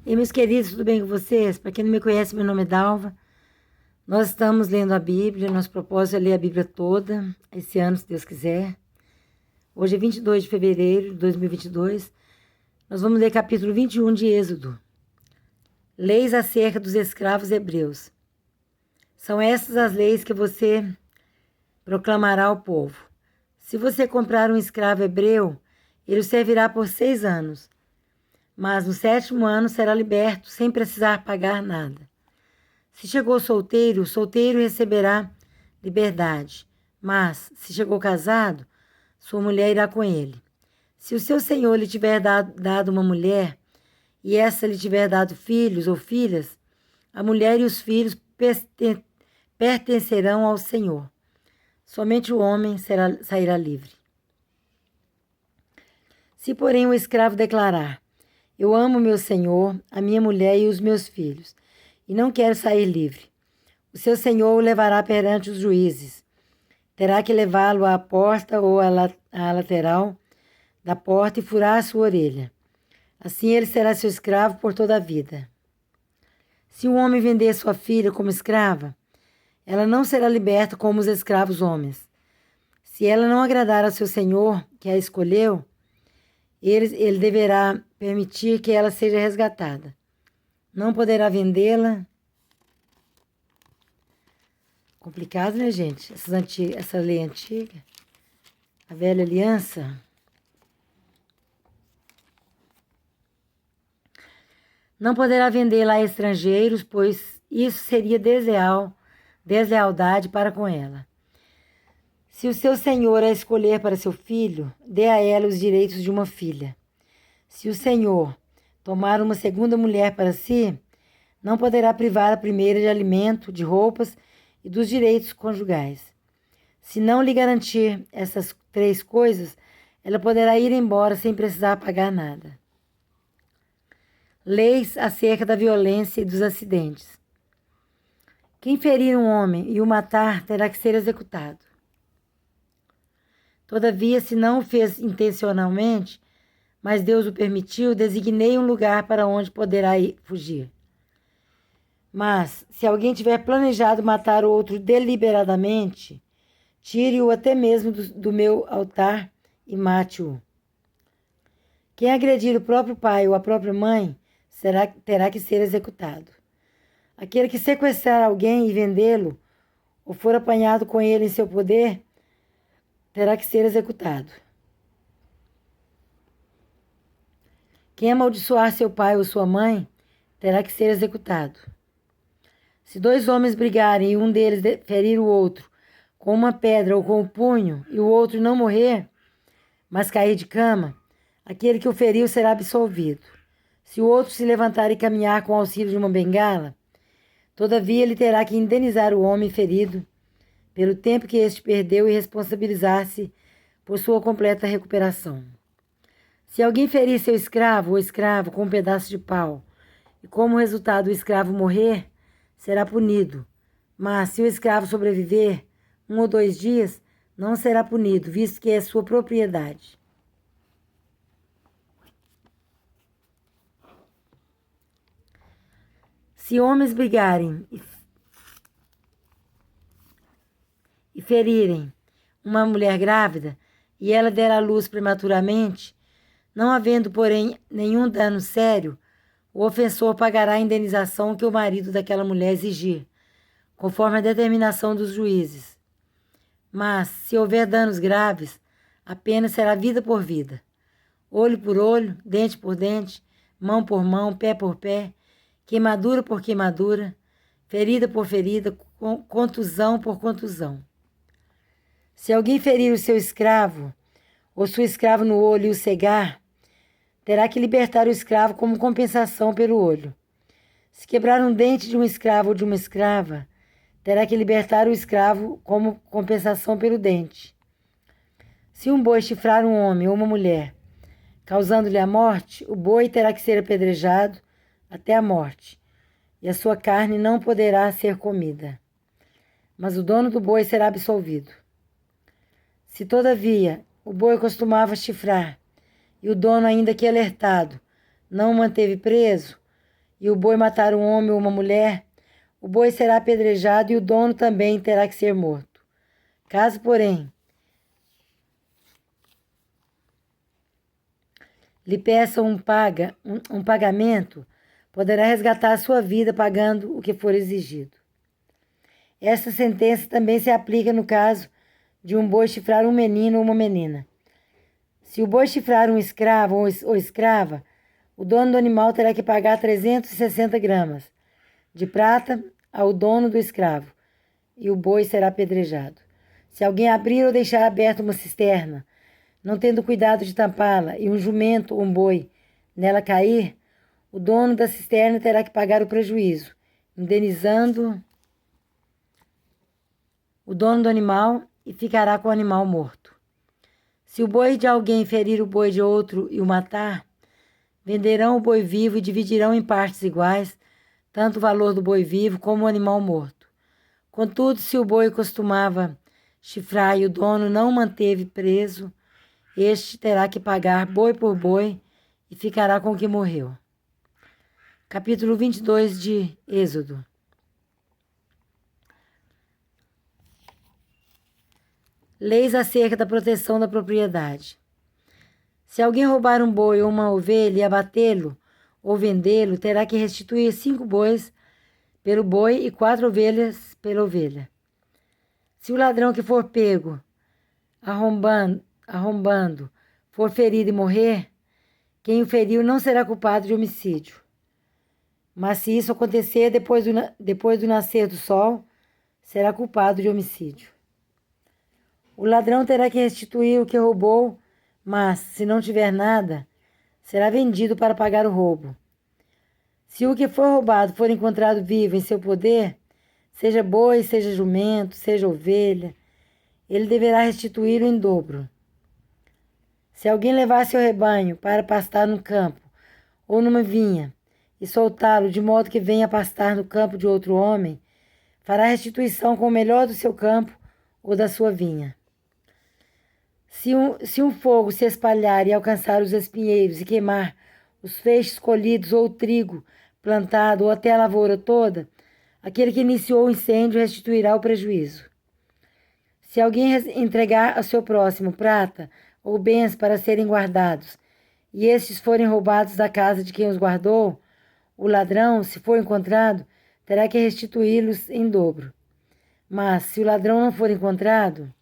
E meus queridos, tudo bem com vocês? Para quem não me conhece, meu nome é Dalva. Nós estamos lendo a Bíblia, nosso propósito é ler a Bíblia toda, esse ano, se Deus quiser. Hoje é 22 de fevereiro de 2022. Nós vamos ler capítulo 21 de Êxodo. Leis acerca dos escravos hebreus. São essas as leis que você proclamará ao povo. Se você comprar um escravo hebreu, ele o servirá por 6 anos. Mas no 7º ano será liberto, sem precisar pagar nada. Se chegou solteiro, o solteiro receberá liberdade. Mas, se chegou casado, sua mulher irá com ele. Se o seu senhor lhe tiver dado uma mulher, e essa lhe tiver dado filhos ou filhas, a mulher e os filhos pertencerão ao senhor. Somente o homem sairá livre. Se, porém, o escravo declarar: eu amo meu senhor, a minha mulher e os meus filhos, e não quero sair livre, o seu senhor o levará perante os juízes. Terá que levá-lo à porta ou à lateral da porta e furar a sua orelha. Assim ele será seu escravo por toda a vida. Se um homem vender sua filha como escrava, ela não será liberta como os escravos homens. Se ela não agradar ao seu senhor, que a escolheu, ele deverá permitir que ela seja resgatada. Não poderá vendê-la. Complicado, né, gente? Essa lei antiga. A velha aliança. Não poderá vendê-la a estrangeiros, pois isso seria deslealdade para com ela. Se o seu senhor a escolher para seu filho, dê a ela os direitos de uma filha. Se o senhor tomar uma segunda mulher para si, não poderá privar a primeira de alimento, de roupas e dos direitos conjugais. Se não lhe garantir essas 3 coisas, ela poderá ir embora sem precisar pagar nada. Leis acerca da violência e dos acidentes. Quem ferir um homem e o matar terá que ser executado. Todavia, se não o fez intencionalmente, mas Deus o permitiu, designei um lugar para onde poderá fugir. Mas, se alguém tiver planejado matar o outro deliberadamente, tire-o até mesmo do meu altar e mate-o. Quem agredir o próprio pai ou a própria mãe terá que ser executado. Aquele que sequestrar alguém e vendê-lo, ou for apanhado com ele em seu poder, terá que ser executado. Quem amaldiçoar seu pai ou sua mãe, terá que ser executado. Se 2 homens brigarem e um deles ferir o outro com uma pedra ou com o punho, e o outro não morrer, mas cair de cama, aquele que o feriu será absolvido. Se o outro se levantar e caminhar com o auxílio de uma bengala, todavia ele terá que indenizar o homem ferido pelo tempo que este perdeu e responsabilizar-se por sua completa recuperação. Se alguém ferir seu escravo ou escravo com um pedaço de pau, e como resultado o escravo morrer, será punido. Mas se o escravo sobreviver 1 ou 2 dias, não será punido, visto que é sua propriedade. Se homens brigarem e ferirem uma mulher grávida, e ela der à luz prematuramente, não havendo, porém, nenhum dano sério, o ofensor pagará a indenização que o marido daquela mulher exigir, conforme a determinação dos juízes. Mas, se houver danos graves, a pena será vida por vida, olho por olho, dente por dente, mão por mão, pé por pé, queimadura por queimadura, ferida por ferida, contusão por contusão. Se alguém ferir o seu escravo, ou sua escrava no olho e o cegar, terá que libertar o escravo como compensação pelo olho. Se quebrar um dente de um escravo ou de uma escrava, terá que libertar o escravo como compensação pelo dente. Se um boi chifrar um homem ou uma mulher, causando-lhe a morte, o boi terá que ser apedrejado até a morte, e a sua carne não poderá ser comida. Mas o dono do boi será absolvido. Se, todavia, o boi costumava chifrar, e o dono, ainda que alertado, não o manteve preso, e o boi matar um homem ou uma mulher, o boi será apedrejado e o dono também terá que ser morto. Caso, porém, lhe peça um pagamento, poderá resgatar a sua vida pagando o que for exigido. Esta sentença também se aplica no caso de um boi chifrar um menino ou uma menina. Se o boi chifrar um escravo ou escrava, o dono do animal terá que pagar 360 gramas de prata ao dono do escravo, e o boi será apedrejado. Se alguém abrir ou deixar aberta uma cisterna, não tendo cuidado de tampá-la, e um jumento ou um boi nela cair, o dono da cisterna terá que pagar o prejuízo, indenizando o dono do animal e ficará com o animal morto. Se o boi de alguém ferir o boi de outro e o matar, venderão o boi vivo e dividirão em partes iguais, tanto o valor do boi vivo como o animal morto. Contudo, se o boi costumava chifrar e o dono não o manteve preso, este terá que pagar boi por boi e ficará com o que morreu. Capítulo 22 de Êxodo. Leis acerca da proteção da propriedade. Se alguém roubar um boi ou uma ovelha e abatê-lo ou vendê-lo, terá que restituir 5 bois pelo boi e 4 ovelhas pela ovelha. Se o ladrão que for pego arrombando for ferido e morrer, quem o feriu não será culpado de homicídio. Mas se isso acontecer depois do nascer do sol, será culpado de homicídio. O ladrão terá que restituir o que roubou, mas, se não tiver nada, será vendido para pagar o roubo. Se o que for roubado for encontrado vivo em seu poder, seja boi, seja jumento, seja ovelha, ele deverá restituí-lo em dobro. Se alguém levar seu rebanho para pastar no campo ou numa vinha e soltá-lo de modo que venha pastar no campo de outro homem, fará restituição com o melhor do seu campo ou da sua vinha. Se um fogo se espalhar e alcançar os espinheiros e queimar os feixes colhidos ou o trigo plantado ou até a lavoura toda, aquele que iniciou o incêndio restituirá o prejuízo. Se alguém entregar ao seu próximo prata ou bens para serem guardados, e estes forem roubados da casa de quem os guardou, o ladrão, se for encontrado, terá que restituí-los em dobro. Mas, se o ladrão não for encontrado,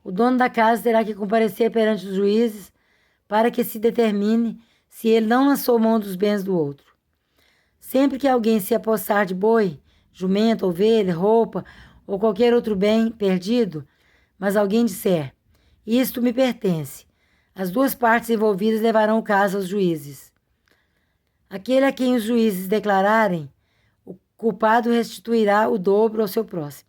o dono da casa terá que comparecer perante os juízes para que se determine se ele não lançou mão dos bens do outro. Sempre que alguém se apossar de boi, jumento, ovelha, roupa ou qualquer outro bem perdido, mas alguém disser, isto me pertence, as duas partes envolvidas levarão o caso aos juízes. Aquele a quem os juízes declararem, o culpado restituirá o dobro ao seu próximo.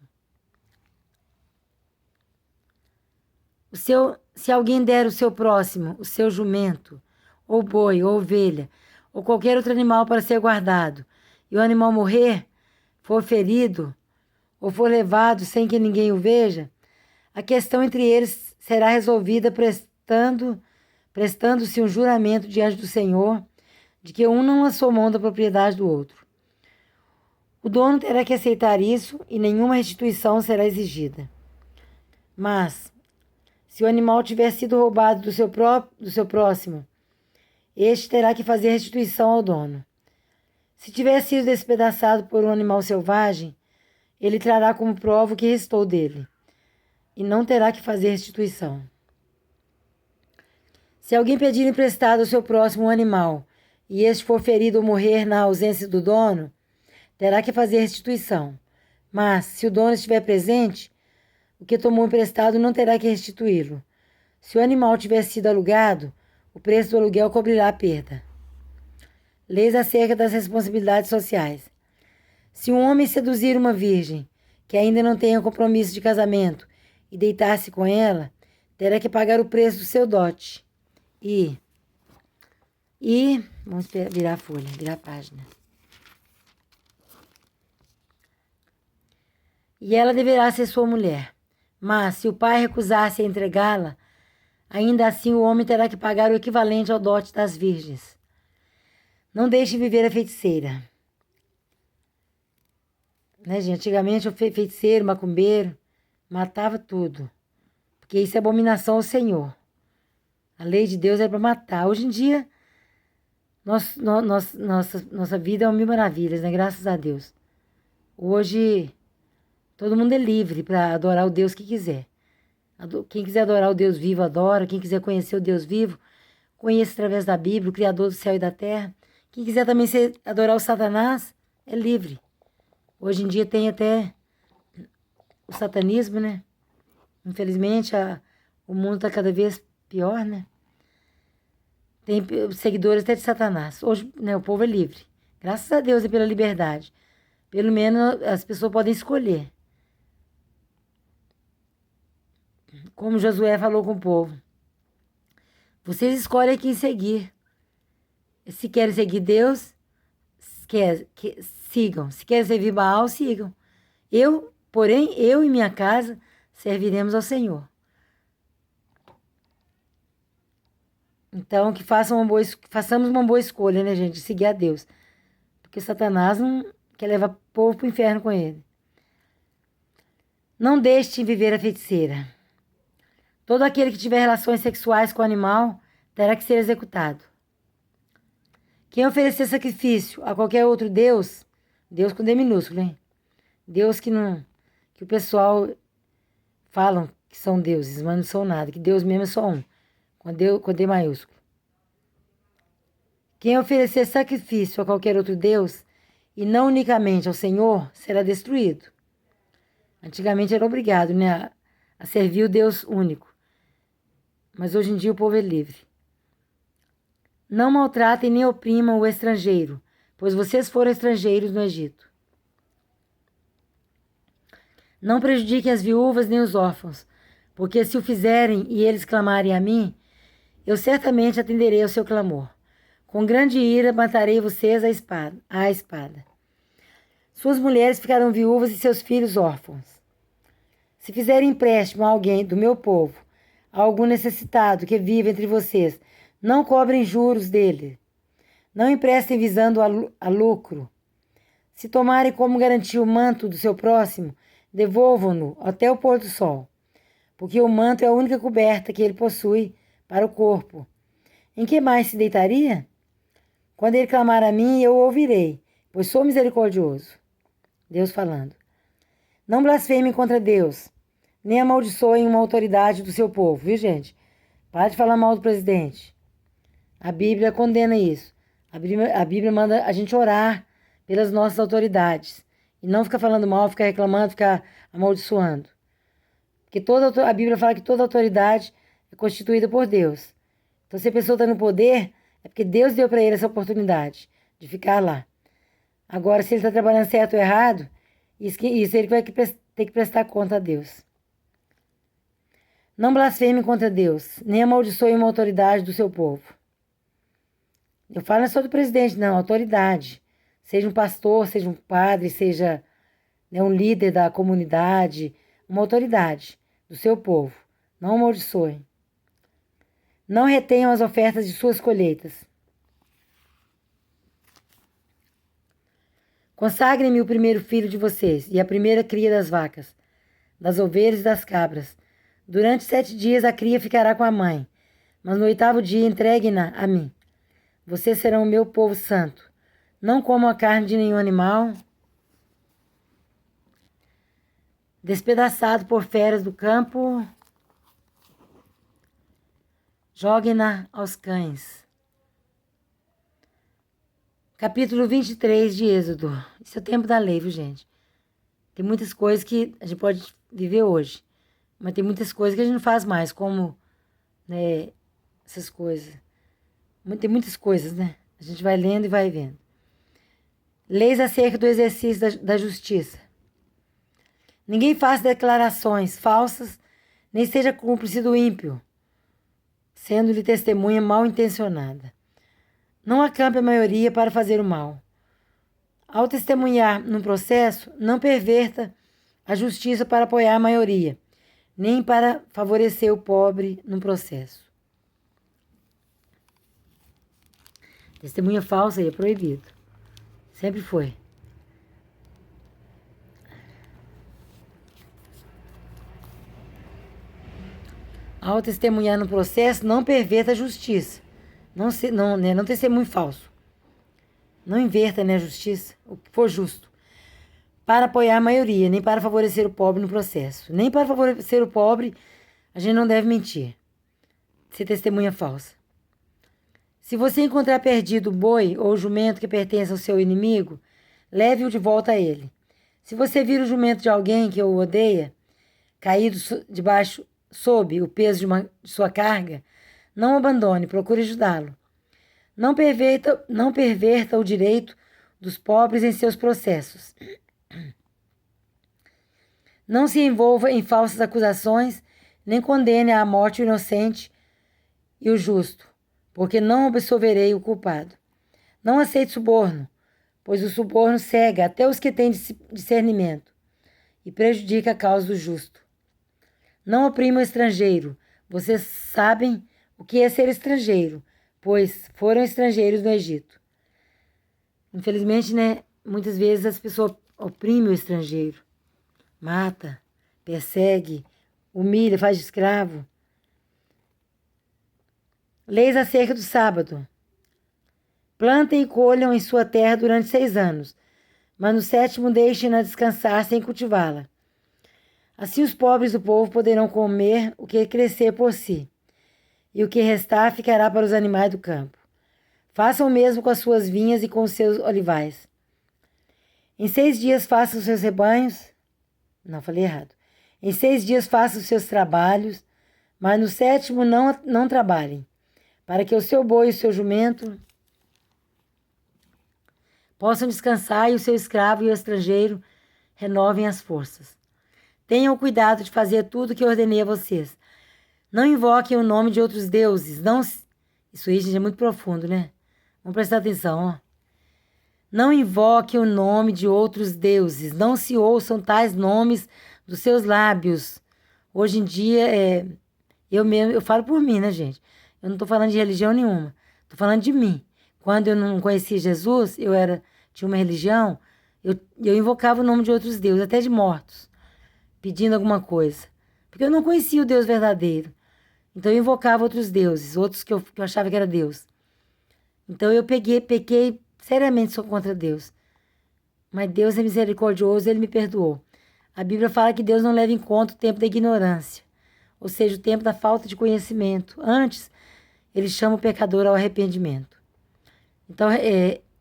Se alguém der ao seu próximo o seu jumento, ou boi, ou ovelha, ou qualquer outro animal para ser guardado, e o animal morrer, for ferido, ou for levado sem que ninguém o veja, a questão entre eles será resolvida prestando-se um juramento diante do Senhor de que um não lançou mão da propriedade do outro. O dono terá que aceitar isso e nenhuma restituição será exigida. Mas, se o animal tiver sido roubado do seu próximo, este terá que fazer restituição ao dono. Se tiver sido despedaçado por um animal selvagem, ele trará como prova o que restou dele, e não terá que fazer restituição. Se alguém pedir emprestado ao seu próximo um animal, e este for ferido ou morrer na ausência do dono, terá que fazer restituição. Mas, se o dono estiver presente, o que tomou emprestado não terá que restituí-lo. Se o animal tiver sido alugado, o preço do aluguel cobrirá a perda. Leis acerca das responsabilidades sociais. Se um homem seduzir uma virgem, que ainda não tenha compromisso de casamento, e deitar-se com ela, terá que pagar o preço do seu dote. Vamos virar a folha, virar a página. E ela deverá ser sua mulher. Mas, se o pai recusar-se a entregá-la, ainda assim o homem terá que pagar o equivalente ao dote das virgens. Não deixe viver a feiticeira. Né, gente? Antigamente o feiticeiro, macumbeiro, matava tudo. Porque isso é abominação ao Senhor. A lei de Deus é para matar. Hoje em dia, nossa vida é 1.000 maravilhas, né? Graças a Deus. Hoje, todo mundo é livre para adorar o Deus que quiser. Quem quiser adorar o Deus vivo, adora. Quem quiser conhecer o Deus vivo, conheça através da Bíblia, o Criador do céu e da terra. Quem quiser também adorar o Satanás, é livre. Hoje em dia tem até o satanismo, né? Infelizmente, o mundo está cada vez pior, né? Tem seguidores até de Satanás. Hoje, né, o povo é livre. Graças a Deus e pela liberdade. Pelo menos as pessoas podem escolher. Como Josué falou com o povo. Vocês escolhem quem seguir. Se querem seguir Deus, sigam. Se querem servir Baal, sigam. Porém, eu e minha casa serviremos ao Senhor. Então, façamos uma boa escolha, né, gente? De seguir a Deus. Porque Satanás não quer levar o povo para o inferno com ele. Não deixe viver a feiticeira. Todo aquele que tiver relações sexuais com o animal terá que ser executado. Quem oferecer sacrifício a qualquer outro Deus, Deus com D minúsculo, hein? Deus que o pessoal falam que são deuses, mas não são nada, que Deus mesmo é só um, com D maiúsculo. Quem oferecer sacrifício a qualquer outro Deus, e não unicamente ao Senhor, será destruído. Antigamente era obrigado, né, a servir o Deus único. Mas hoje em dia o povo é livre. Não maltratem nem oprimam o estrangeiro, pois vocês foram estrangeiros no Egito. Não prejudiquem as viúvas nem os órfãos, porque se o fizerem e eles clamarem a mim, eu certamente atenderei ao seu clamor. Com grande ira matarei vocês à espada. Suas mulheres ficarão viúvas e seus filhos órfãos. Se fizerem empréstimo a alguém do meu povo, a algum necessitado que vive entre vocês, não cobrem juros dele. Não emprestem visando a lucro. Se tomarem como garantia o manto do seu próximo, devolvam-no até o pôr do sol, porque o manto é a única coberta que ele possui para o corpo. Em que mais se deitaria? Quando ele clamar a mim, eu o ouvirei, pois sou misericordioso. Deus falando. Não blasfemem contra Deus, nem amaldiçoem uma autoridade do seu povo, viu, gente? Para de falar mal do presidente. A Bíblia condena isso. A Bíblia manda a gente orar pelas nossas autoridades. E não ficar falando mal, ficar reclamando, ficar amaldiçoando. Porque a Bíblia fala que toda autoridade é constituída por Deus. Então, se a pessoa está no poder, é porque Deus deu para ele essa oportunidade de ficar lá. Agora, se ele está trabalhando certo ou errado, isso ele vai ter que prestar conta a Deus. Não blasfeme contra Deus, nem amaldiçoe uma autoridade do seu povo. Eu falo não é só do presidente, não, autoridade. Seja um pastor, seja um padre, seja, né, um líder da comunidade, uma autoridade do seu povo. Não amaldiçoem. Não retenham as ofertas de suas colheitas. Consagrem-me o primeiro filho de vocês e a primeira cria das vacas, das ovelhas e das cabras. Durante 7 dias a cria ficará com a mãe, mas no 8º dia entreguem-na a mim. Vocês serão o meu povo santo. Não comam a carne de nenhum animal despedaçado por feras do campo. Joguem-na aos cães. Capítulo 23 de Êxodo. Isso é o tempo da lei, viu, gente? Tem muitas coisas que a gente pode viver hoje. Mas tem muitas coisas que a gente não faz mais, como, né, essas coisas. Tem muitas coisas, né? A gente vai lendo e vai vendo. Leis acerca do exercício da justiça. Ninguém faça declarações falsas, nem seja cúmplice do ímpio, sendo-lhe testemunha mal intencionada. Não acampe a maioria para fazer o mal. Ao testemunhar num processo, não perverta a justiça para apoiar a maioria, nem para favorecer o pobre no processo. Testemunha falsa aí é proibido. Sempre foi. Ao testemunhar no processo, não perverta a justiça. Não testemunhe falso. Não inverta, né, a justiça, o que for justo. Para apoiar a maioria, nem para favorecer o pobre no processo. Nem para favorecer o pobre, a gente não deve mentir. Ser testemunha falsa. Se você encontrar perdido o boi ou o jumento que pertence ao seu inimigo, leve-o de volta a ele. Se você vir o jumento de alguém que o odeia, caído debaixo, sob o peso de sua carga, não o abandone, procure ajudá-lo. Não perverta o direito dos pobres em seus processos. Não se envolva em falsas acusações, nem condene à morte o inocente e o justo, porque não absolverei o culpado. Não aceite suborno, pois o suborno cega até os que têm discernimento e prejudica a causa do justo. Não oprima o estrangeiro. Vocês sabem o que é ser estrangeiro, pois foram estrangeiros no Egito. Infelizmente, né, muitas vezes as pessoas oprimem o estrangeiro. Mata, persegue, humilha, faz de escravo. Leis acerca do sábado. Plantem e colham em sua terra durante 6 anos, mas no 7º deixem-na descansar sem cultivá-la. Assim os pobres do povo poderão comer o que crescer por si, e o que restar ficará para os animais do campo. Façam o mesmo com as suas vinhas e com os seus olivais. Em 6 dias façam os seus rebanhos. Não, falei errado. Em 6 dias façam os seus trabalhos, mas no 7º não trabalhem, para que o seu boi e o seu jumento possam descansar e o seu escravo e o estrangeiro renovem as forças. Tenham cuidado de fazer tudo o que eu ordenei a vocês. Não invoquem o nome de outros deuses. Isso aí, gente, é muito profundo, né? Vamos prestar atenção, ó. Não invoquem o nome de outros deuses. Não se ouçam tais nomes dos seus lábios. Hoje em dia, eu falo por mim, né, gente? Eu não estou falando de religião nenhuma. Estou falando de mim. Quando eu não conhecia Jesus, tinha uma religião, eu invocava o nome de outros deuses, até de mortos, pedindo alguma coisa. Porque eu não conhecia o Deus verdadeiro. Então eu invocava outros deuses, outros que eu achava que era Deus. Então eu pequei seriamente contra Deus. Mas Deus é misericordioso, Ele me perdoou. A Bíblia fala que Deus não leva em conta o tempo da ignorância, ou seja, o tempo da falta de conhecimento. Antes, Ele chama o pecador ao arrependimento. Então,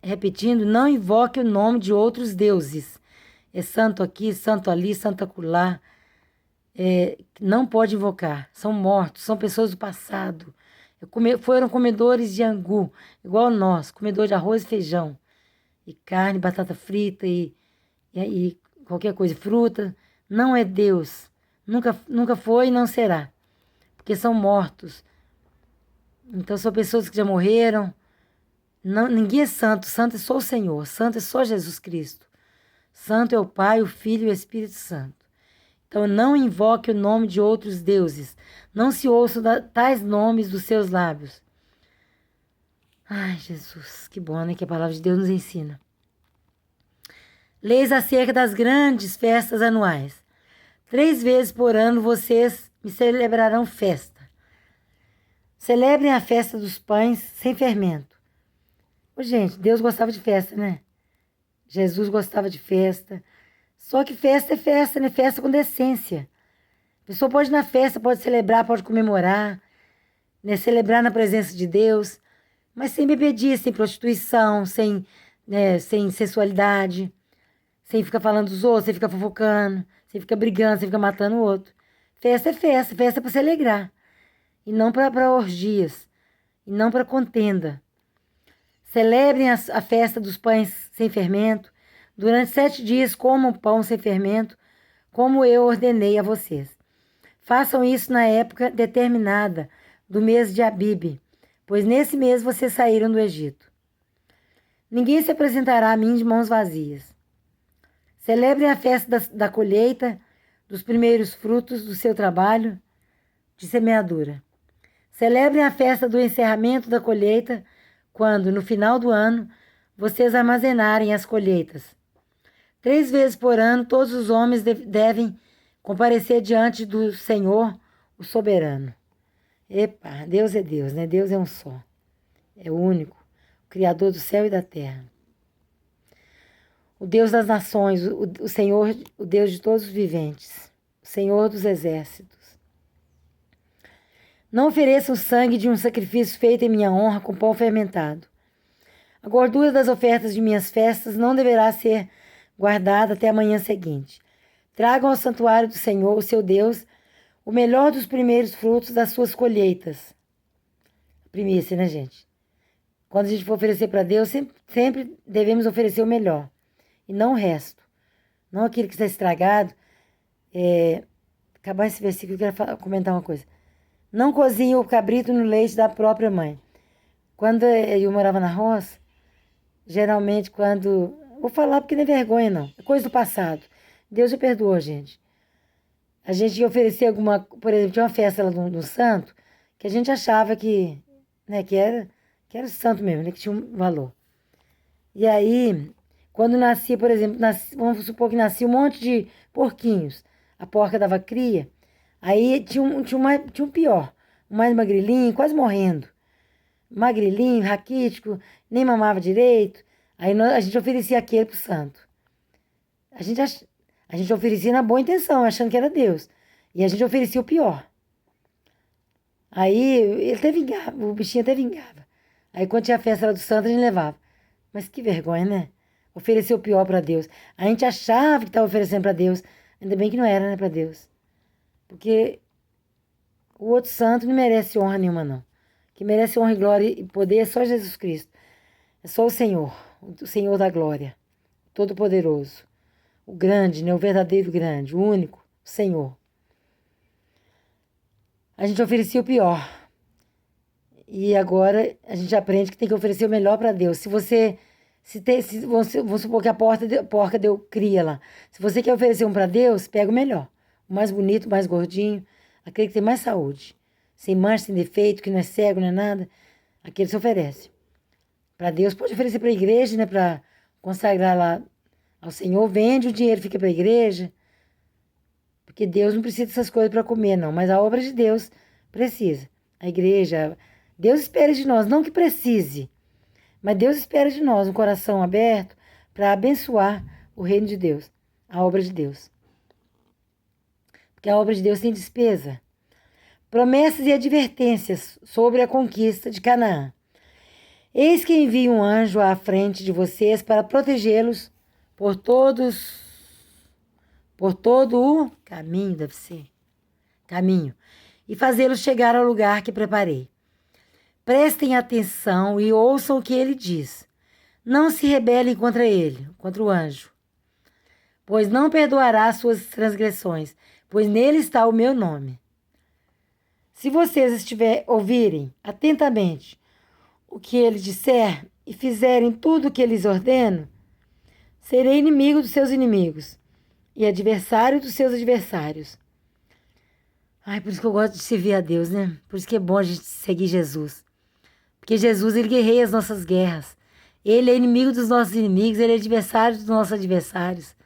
repetindo, não invoque o nome de outros deuses. É santo aqui, santo ali, santo acolá. Não pode invocar. São mortos, são pessoas do passado. Foram comedores de angu, igual nós, comedor de arroz e feijão. E carne, batata frita e qualquer coisa, fruta. Não é Deus. Nunca foi e não será. Porque são mortos. Então são pessoas que já morreram. Não, ninguém é santo. Santo é só o Senhor. Santo é só Jesus Cristo. Santo é o Pai, o Filho e o Espírito Santo. Então não invoque o nome de outros deuses. Não se ouçam tais nomes dos seus lábios. Ai, Jesus, que bom, né? Que a palavra de Deus nos ensina. Leis acerca das grandes festas anuais. 3 vezes por ano vocês me celebrarão festa. Celebrem a festa dos pães sem fermento. Ô, gente, Deus gostava de festa, né? Jesus gostava de festa. Só que festa é festa, né? Festa com decência. A pessoa pode ir na festa, pode celebrar, pode comemorar, né? Celebrar na presença de Deus, mas sem bebedice, sem prostituição, sem sensualidade, sem ficar falando dos outros, sem ficar fofocando, sem ficar brigando, sem ficar matando o outro. Festa é festa, festa é para se alegrar. E não para orgias, e não para contenda. Celebrem a festa dos pães sem fermento. Durante 7 dias comam pão sem fermento, como eu ordenei a vocês. Façam isso na época determinada do mês de Abibe, pois nesse mês vocês saíram do Egito. Ninguém se apresentará a mim de mãos vazias. Celebrem a festa da colheita, dos primeiros frutos do seu trabalho de semeadura. Celebrem a festa do encerramento da colheita, quando, no final do ano, vocês armazenarem as colheitas. 3 vezes por ano, todos os homens devem comparecer diante do Senhor, o soberano. Epa, Deus é Deus, né? Deus é um só. É o único, o Criador do céu e da terra. O Deus das nações, o Senhor, o Deus de todos os viventes, o Senhor dos exércitos. Não ofereça o sangue de um sacrifício feito em minha honra com pão fermentado. A gordura das ofertas de minhas festas não deverá ser guardada até a manhã seguinte. Tragam ao santuário do Senhor, o seu Deus, o melhor dos primeiros frutos das suas colheitas. Primícia, né, gente? Quando a gente for oferecer para Deus, sempre devemos oferecer o melhor. E não o resto. Não aquilo que está estragado. Acabar esse versículo, eu quero comentar uma coisa. Não cozinhe o cabrito no leite da própria mãe. Quando eu morava na roça, geralmente quando... Vou falar porque não é vergonha, não. É coisa do passado. Deus já perdoou, gente. A gente ia oferecer alguma... Por exemplo, tinha uma festa lá no santo, que a gente achava que, né, que era o santo mesmo, né, que tinha um valor. E aí, quando nascia, por exemplo, vamos supor que nascia um monte de porquinhos. A porca dava cria. Aí tinha um pior, um mais magrilinho, quase morrendo. Magrilinho, raquítico, nem mamava direito. Aí a gente oferecia aquele pro santo. A gente oferecia na boa intenção, achando que era Deus. E a gente oferecia o pior. Aí ele até vingava, o bichinho até vingava. Aí quando tinha a festa lá do santo, a gente levava. Mas que vergonha, né? Oferecer o pior para Deus. A gente achava que estava oferecendo para Deus. Ainda bem que não era, né, para Deus. Porque o outro santo não merece honra nenhuma, não. Que merece honra e glória e poder é só Jesus Cristo. É só o Senhor da glória, todo-poderoso, o grande, né, o verdadeiro grande, o único, o Senhor. A gente oferecia o pior. E agora a gente aprende que tem que oferecer o melhor para Deus. Vamos supor que a porca deu cria lá. Se você quer oferecer um para Deus, pega o melhor. O mais bonito, o mais gordinho, aquele que tem mais saúde. Sem mancha, sem defeito, que não é cego, não é nada. Aquele se oferece. Para Deus, pode oferecer para a igreja, né? Para consagrar lá ao Senhor. Vende o dinheiro, fica para a igreja. Porque Deus não precisa dessas coisas para comer, não. Mas a obra de Deus precisa. A igreja, Deus espera de nós, não que precise. Mas Deus espera de nós um coração aberto para abençoar o reino de Deus, a obra de Deus. Porque a obra de Deus tem despesa. Promessas e advertências sobre a conquista de Canaã. Eis que envio um anjo à frente de vocês para protegê-los por todo o caminho, e fazê-los chegar ao lugar que preparei. Prestem atenção e ouçam o que ele diz. Não se rebelem contra ele, contra o anjo, pois não perdoará suas transgressões, pois nele está o meu nome. Se vocês ouvirem atentamente o que ele disser e fizerem tudo o que eles ordeno, serei inimigo dos seus inimigos e adversário dos seus adversários. Ai, por isso que eu gosto de servir a Deus, né? Por isso que é bom a gente seguir Jesus. Porque Jesus, ele guerreia as nossas guerras. Ele é inimigo dos nossos inimigos, ele é adversário dos nossos adversários.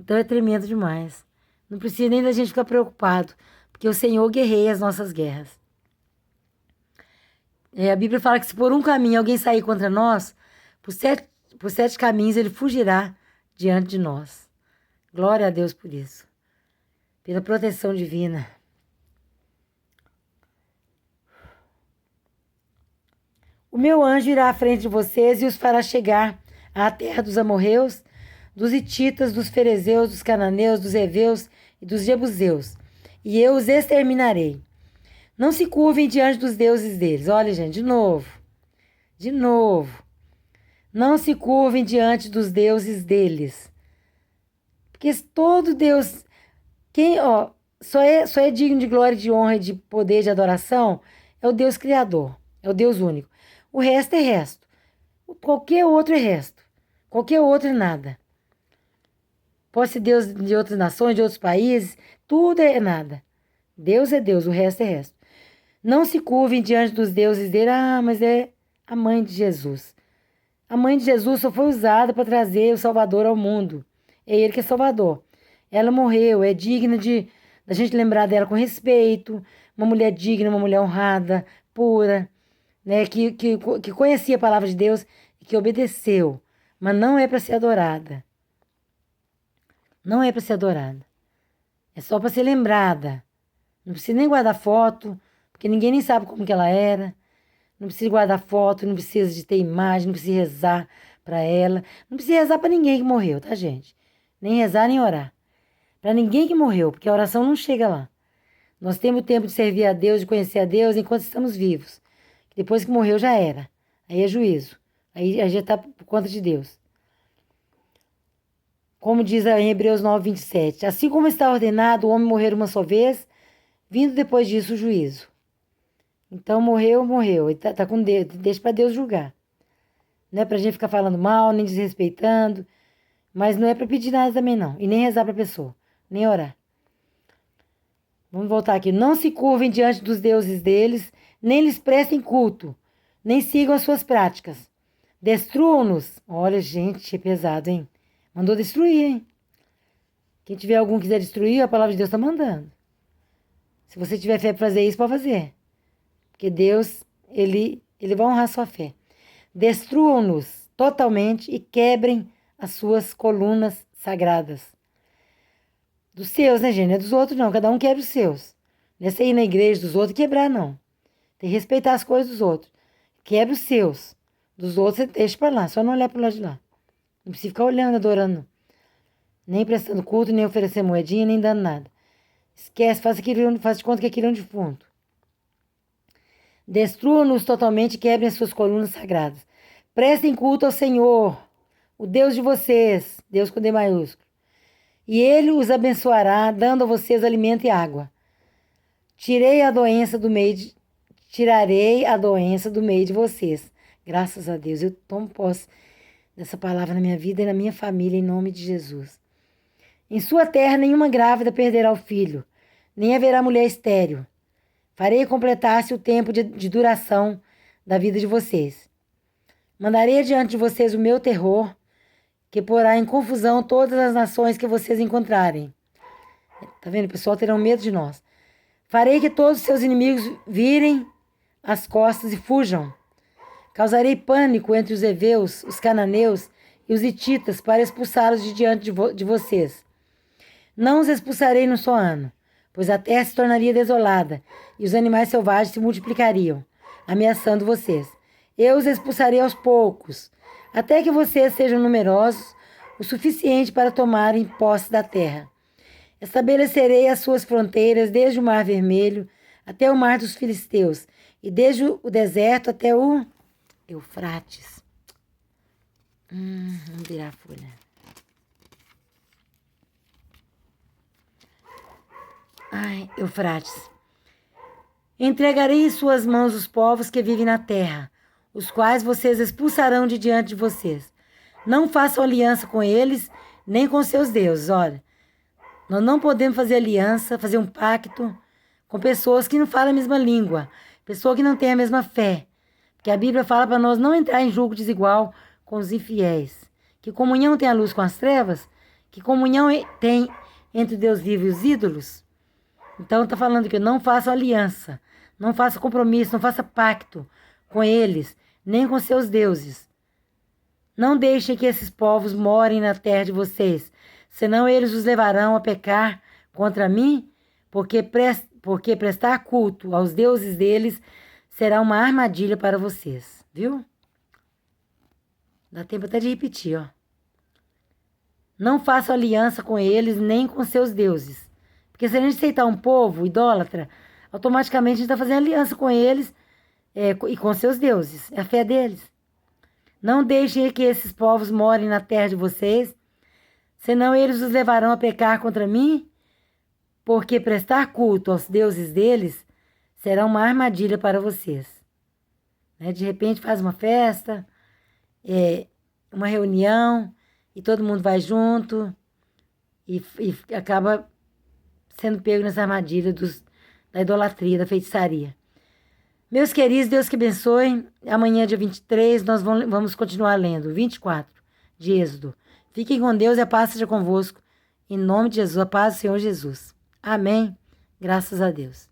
Então é tremendo demais. Não precisa nem da gente ficar preocupado, porque o Senhor guerreia as nossas guerras. A Bíblia fala que se por um caminho alguém sair contra nós, por sete caminhos ele fugirá diante de nós. Glória a Deus por isso. Pela proteção divina. O meu anjo irá à frente de vocês e os fará chegar à terra dos amorreus, dos hititas, dos ferezeus, dos cananeus, dos heveus e dos jebuseus, e eu os exterminarei. Não se curvem diante dos deuses deles. Olha, gente, de novo. Não se curvem diante dos deuses deles. Porque todo Deus, só é digno de glória, de honra, de poder, de adoração, é o Deus Criador, é o Deus único. O resto é resto. Qualquer outro é resto. Qualquer outro é nada. Pode ser Deus de outras nações, de outros países, tudo é nada. Deus é Deus, o resto é resto. Não se curvem diante dos deuses dele. Ah, mas é a mãe de Jesus. A mãe de Jesus só foi usada para trazer o Salvador ao mundo. É ele que é Salvador. Ela morreu, é digna da gente lembrar dela com respeito, uma mulher digna, uma mulher honrada, pura, né, que conhecia a palavra de Deus e que obedeceu, mas não é para ser adorada. Não é para ser adorada. É só para ser lembrada. Não precisa nem guardar foto, porque ninguém nem sabe como que ela era. Não precisa guardar foto, não precisa de ter imagem, não precisa rezar para ela. Não precisa rezar para ninguém que morreu, tá, gente? Nem rezar, nem orar. Para ninguém que morreu, porque a oração não chega lá. Nós temos o tempo de servir a Deus, de conhecer a Deus enquanto estamos vivos. Depois que morreu já era. Aí é juízo. Aí já está por conta de Deus. Como diz em Hebreus 9:27. Assim como está ordenado o homem morrer uma só vez, vindo depois disso o juízo. Então morreu, morreu. Ele tá com Deus. Deixa para Deus julgar. Não é para a gente ficar falando mal, nem desrespeitando. Mas não é para pedir nada também não. E nem rezar para a pessoa. Nem orar. Vamos voltar aqui. Não se curvem diante dos deuses deles, nem lhes prestem culto, nem sigam as suas práticas. Destruam-nos. Olha, gente, é pesado, hein? Mandou destruir, hein? Quem tiver algum que quiser destruir, a palavra de Deus está mandando. Se você tiver fé para fazer isso, pode fazer. Porque Deus, ele vai honrar a sua fé. Destruam-nos totalmente e quebrem as suas colunas sagradas. Dos seus, né, gente? Não é dos outros, não. Cada um quebra os seus. Não é você ir na igreja dos outros e quebrar, não. Tem que respeitar as coisas dos outros. Quebra os seus. Dos outros, você deixa pra lá. Só não olhar pro lado de lá. Não precisa ficar olhando, adorando. Nem prestando culto, nem oferecer moedinha, nem dando nada. Esquece, faz de conta que aquilo é um defunto. Destruam-nos totalmente e quebrem as suas colunas sagradas. Prestem culto ao Senhor, o Deus de vocês. Deus com D maiúsculo. E ele os abençoará, dando a vocês alimento e água. Tirarei a doença do meio de vocês. Graças a Deus, eu tomo posse dessa palavra na minha vida e na minha família, em nome de Jesus. Em sua terra, nenhuma grávida perderá o filho, nem haverá mulher estéril. Farei completar-se o tempo de duração da vida de vocês. Mandarei diante de vocês o meu terror, que porá em confusão todas as nações que vocês encontrarem. Tá vendo? O pessoal terão medo de nós. Farei que todos os seus inimigos virem as costas e fujam. Causarei pânico entre os heveus, os cananeus e os hititas para expulsá-los de diante de vocês. Não os expulsarei num só ano, pois a terra se tornaria desolada e os animais selvagens se multiplicariam, ameaçando vocês. Eu os expulsarei aos poucos, até que vocês sejam numerosos o suficiente para tomarem posse da terra. Estabelecerei as suas fronteiras desde o Mar Vermelho até o Mar dos Filisteus e desde o deserto até o Eufrates. Vamos virar a folha. Eufrates. Entregarei em suas mãos os povos que vivem na terra, os quais vocês expulsarão de diante de vocês. Não façam aliança com eles, nem com seus deuses. Olha, nós não podemos fazer aliança, fazer um pacto com pessoas que não falam a mesma língua, pessoas que não têm a mesma fé. Porque a Bíblia fala para nós não entrar em julgo desigual com os infiéis. Que comunhão tem a luz com as trevas? Que comunhão tem entre Deus vivo e os ídolos? Então está falando que não faça aliança, não faça compromisso, não faça pacto com eles, nem com seus deuses. Não deixem que esses povos morem na terra de vocês, senão eles os levarão a pecar contra mim, porque prestar culto aos deuses deles será uma armadilha para vocês, viu? Dá tempo até de repetir, ó. Não façam aliança com eles, nem com seus deuses. Porque se a gente aceitar um povo idólatra, automaticamente a gente está fazendo aliança com eles e com seus deuses. É a fé deles. Não deixem que esses povos morem na terra de vocês, senão eles os levarão a pecar contra mim, porque prestar culto aos deuses deles será uma armadilha para vocês. Né? De repente faz uma festa, uma reunião, e todo mundo vai junto e acaba sendo pego nessa armadilha da idolatria, da feitiçaria. Meus queridos, Deus que abençoe. Amanhã, dia 23, nós vamos continuar lendo. 24 de Êxodo. Fiquem com Deus e a paz seja convosco. Em nome de Jesus, a paz do Senhor Jesus. Amém. Graças a Deus.